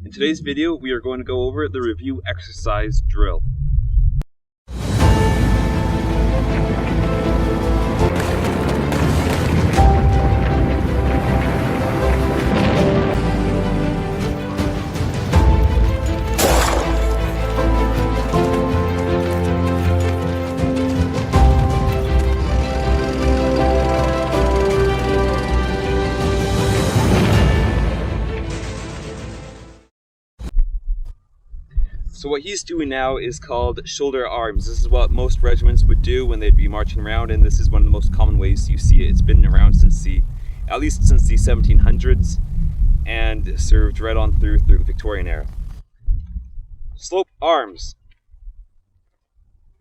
In today's video, we are going to go over the review exercise drill. So what he's doing now is called shoulder arms. This is what most regiments would do when they'd be marching around, and this is one of the most common ways you see it. It's been around at least since the 1700s, and served right on through the Victorian era. Slope arms.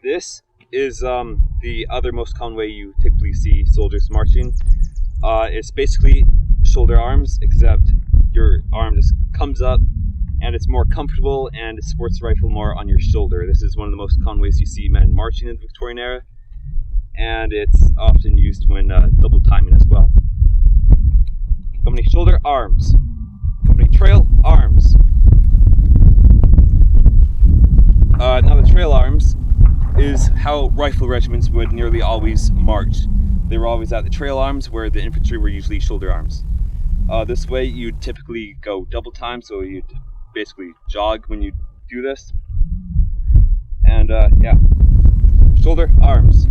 This is the other most common way you typically see soldiers marching. It's basically shoulder arms, except your arm just comes up and it's more comfortable and it supports the rifle more on your shoulder. This is one of the most common ways you see men marching in the Victorian era, and it's often used when double timing as well. Company shoulder arms. Company trail arms. Now the trail arms is how rifle regiments would nearly always march. They were always at the trail arms, where the infantry were usually shoulder arms. This way you'd typically go double time, so you'd basically jog when you do this. And yeah, shoulder arms.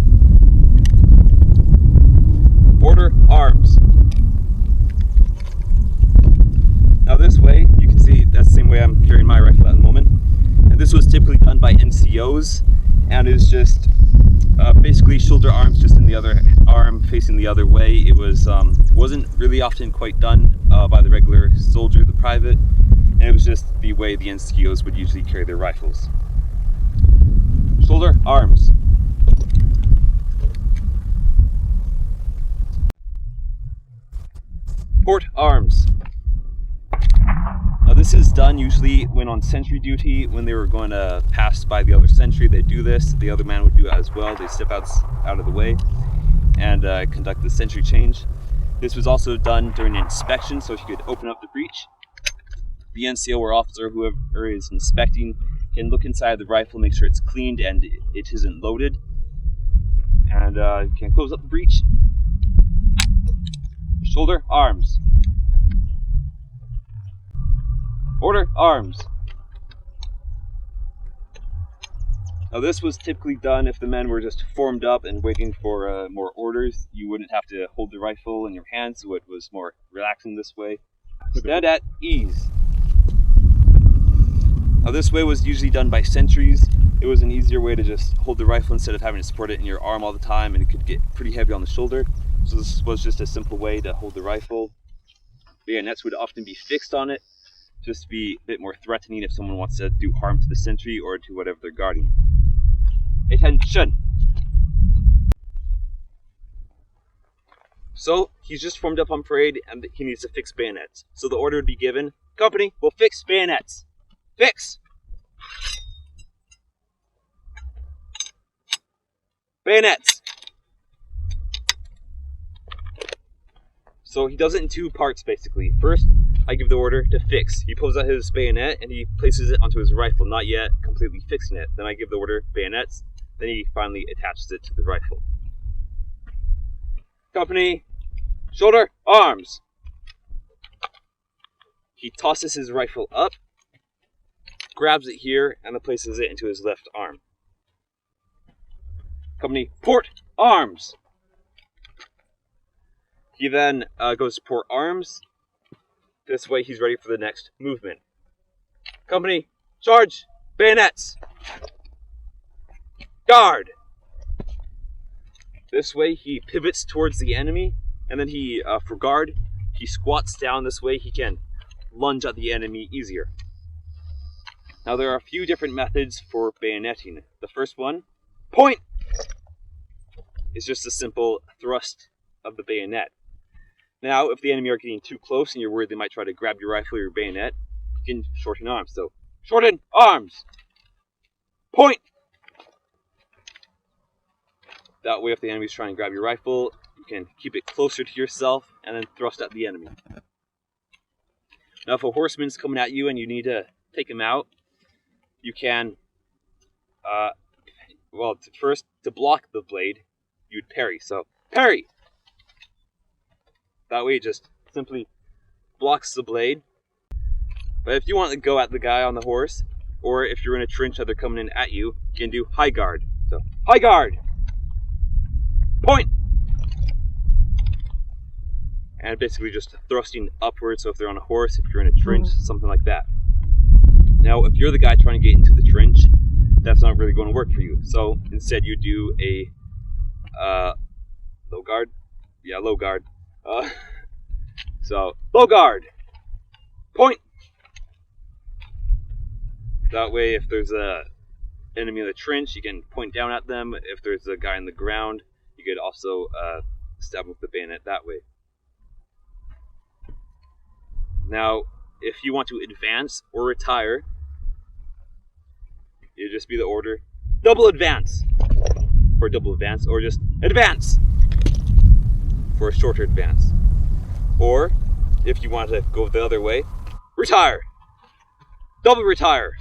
Border arms. Now this way, you can see that's the same way I'm carrying my rifle at the moment. And this was typically done by NCOs, and is just basically shoulder arms just in the other arm facing the other way. It wasn't really often quite done by the regular soldier, the private, and it was just the way the NCOs would usually carry their rifles. Shoulder arms. Port arms. Now this is done usually when on sentry duty. When they were going to pass by the other sentry, they'd do this. The other man would do it as well. They'd step out of the way and conduct the sentry change. This was also done during inspection, so you could open up the breech. The NCO or officer, whoever is inspecting, can look inside the rifle, make sure it's cleaned and it isn't loaded. And you can close up the breech. Shoulder arms. Border arms. Now this was typically done if the men were just formed up and waiting for more orders. You wouldn't have to hold the rifle in your hands, so it was more relaxing this way. Stand at ease. Now this way was usually done by sentries. It was an easier way to just hold the rifle instead of having to support it in your arm all the time, and it could get pretty heavy on the shoulder. So this was just a simple way to hold the rifle. Bayonets would often be fixed on it, just to be a bit more threatening if someone wants to do harm to the sentry or to whatever they're guarding. Attention! So he's just formed up on parade and he needs to fix bayonets. So the order would be given, company will fix bayonets. Fix! Bayonets! So he does it in two parts basically. First, I give the order to fix. He pulls out his bayonet and he places it onto his rifle, not yet completely fixing it. Then I give the order, bayonets. Then he finally attaches it to the rifle. Company, shoulder arms. He tosses his rifle up, grabs it here, and then places it into his left arm. Company, port arms. He then goes to port arms. This way he's ready for the next movement. Company, charge, bayonets. Guard. This way he pivots towards the enemy, and then for guard, he squats down. This way he can lunge at the enemy easier. Now there are a few different methods for bayoneting. The first one, point, is just a simple thrust of the bayonet. Now, if the enemy are getting too close and you're worried they might try to grab your rifle or your bayonet, you can shorten arms. So, shorten arms. Point. That way, if the enemy's trying to grab your rifle, you can keep it closer to yourself and then thrust at the enemy. Now if a horseman's coming at you and you need to take him out, you can, first, to block the blade, you'd parry. So, parry! That way it just simply blocks the blade. But if you want to go at the guy on the horse, or if you're in a trench that they're coming in at you, you can do high guard. So, high guard! Point! And basically just thrusting upwards, so if they're on a horse, if you're in a trench, something like that. Now, if you're the guy trying to get into the trench, that's not really going to work for you. So instead you do a low guard. Yeah, low guard. So, low guard! Point! That way, if there's a enemy in the trench, you can point down at them. If there's a guy on the ground, you could also stab him with the bayonet that way. Now, if you want to advance or retire, it'd just be the order double advance for double advance, or just advance for a shorter advance. Or, if you want to go the other way, retire! Double retire!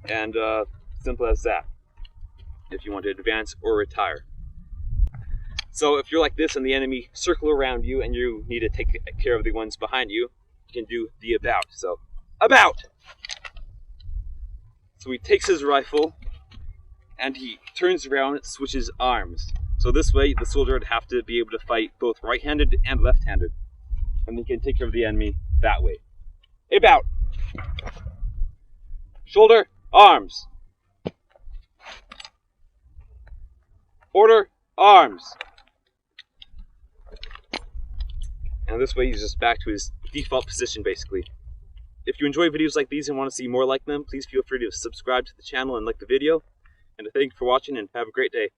And simple as that, if you want to advance or retire. So if you're like this and the enemy circle around you and you need to take care of the ones behind you, you can do the about. So, about! So he takes his rifle and he turns around and switches arms. So this way the soldier would have to be able to fight both right-handed and left-handed. And he can take care of the enemy that way. About! Shoulder, arms! Order, arms! And this way he's just back to his default position basically. If you enjoy videos like these and want to see more like them, please feel free to subscribe to the channel and like the video. And thank you for watching and have a great day.